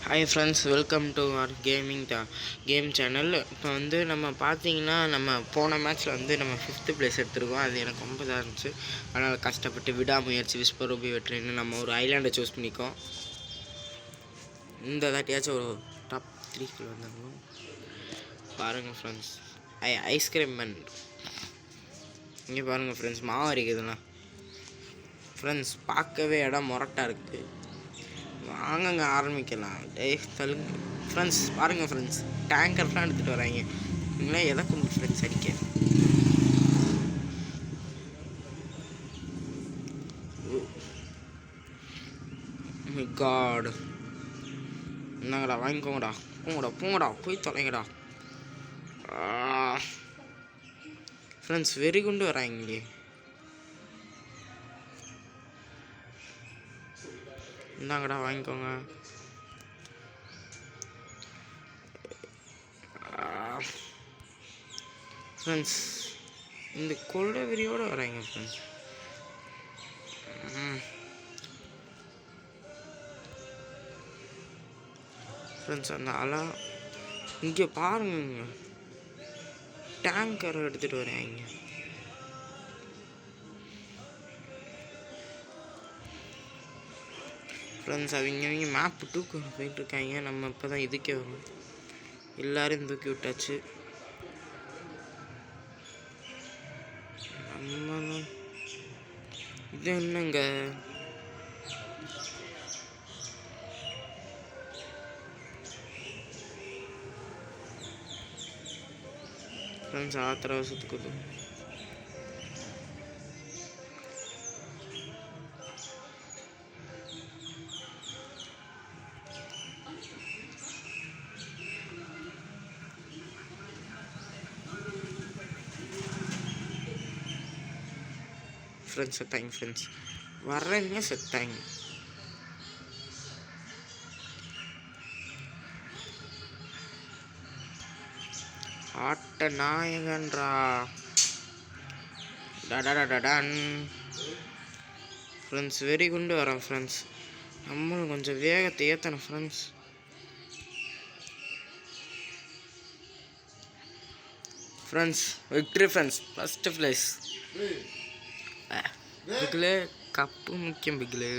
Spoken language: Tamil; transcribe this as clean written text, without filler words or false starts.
Hi friends, welcome to our game channel. இப்போ நம்ம பார்த்தீங்கன்னா, நம்ம போன மேட்ச்சில் நம்ம 5th பிளேஸ் எடுத்துருக்கோம். அது எனக்கு ரொம்ப இதாக இருந்துச்சு. அதனால் கஷ்டப்பட்டு விடாமுயற்சி விஸ்வரூபி வெற்றின்னு நம்ம ஒரு ஐலாண்டை சூஸ் பண்ணிக்கோம். இந்த தாட்டியாச்சும் ஒரு டாப் 3க்கு வந்துடணும். பாருங்கள் ஃப்ரெண்ட்ஸ், ஐஸ்கிரீம் மேன் இங்கே பாருங்கள் ஃப்ரெண்ட்ஸ், மாவு அரைக்குதுண்ணா. ஃப்ரெண்ட்ஸ், பார்க்கவே இடம் மொரட்டாக இருக்குது. வாங்கங்க ஆரம்பிக்கலாம். தள்ளுங்க ஃப்ரெண்ட்ஸ். பாருங்கள் ஃப்ரெண்ட்ஸ், டேங்கர்லாம் எடுத்துகிட்டு வராங்க. நீங்களே எதை கொண்டு ஃப்ரெண்ட்ஸ் அடிக்க? காட், என்னங்கடா, வாங்கிக்கோங்கடா. போங்கடா போய் தொலைங்கடா. ஃப்ரெண்ட்ஸ், வெறி குண்டு வராங்களே. இந்தாங்கடா, வாங்கிக்கோங்க. ஃப்ரெண்ட்ஸ், இந்த கொள்ளை வெறியோடு வராங்க ஃப்ரெண்ட்ஸ். ஃப்ரெண்ட்ஸ், அந்த அலா இங்கே பாருங்க, டேங்கரை எடுத்துகிட்டு வராங்க. ஃப்ரெண்ட்ஸ், அவங்க மேப்பு தூக்கி போயிட்டுருக்காங்க. நம்ம இப்போ தான் இதுக்கே வரும். எல்லோரும் தூக்கி விட்டாச்சு. நம்ம இது என்னங்க ஃப்ரெண்ட்ஸ், ஆத்திர அவசரத்துக்கு ஃப்ரெண்ட்ஸ் செத்தாங்க. ஃப்ரெண்ட்ஸ், வர்றவங்க செத்தாங்க. ஆட்ட நாயகன்றா. டடாடாடான். ஃப்ரெண்ட்ஸ், வெறி குண்டு வரோம் ஃப்ரெண்ட்ஸ். நம்மளும் கொஞ்சம் வேகத்தை ஏற்றணும் friends. Friends, victory friends, first place. பிகிலே கப்பு முக்கியம். பிகிலே